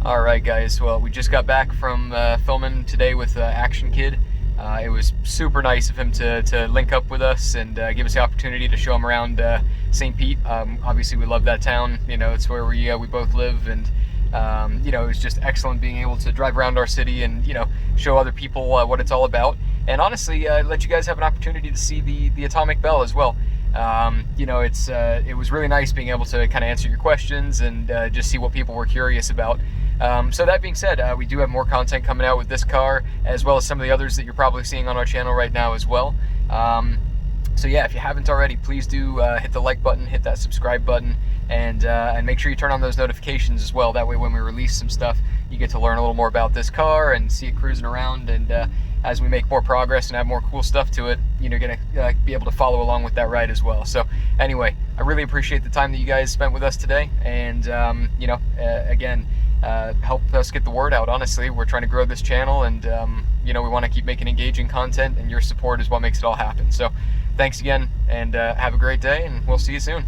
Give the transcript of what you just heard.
Alright guys, well we just got back from filming today with Actionkid. It was super nice of him to link up with us and give us the opportunity to show him around St. Pete. Obviously we love that town, you know, it's where we both live, and you know, it was just excellent being able to drive around our city and, you know, show other people what it's all about. And honestly, let you guys have an opportunity to see the Atomic Belle as well. You know, it was really nice being able to kind of answer your questions and just see what people were curious about. So that being said, we do have more content coming out with this car, as well as some of the others that you're probably seeing on our channel right now as well. So yeah, if you haven't already, please do hit the like button, hit that subscribe button, and make sure you turn on those notifications as well. That way when we release some stuff, you get to learn a little more about this car and see it cruising around, and as we make more progress and add more cool stuff to it, you're gonna be able to follow along with that ride as well. So anyway, I really appreciate the time that you guys spent with us today, and you know, again, help us get the word out. Honestly, we're trying to grow this channel, and you know, we want to keep making engaging content, and your support is what makes it all happen. So thanks again, and have a great day, and we'll see you soon.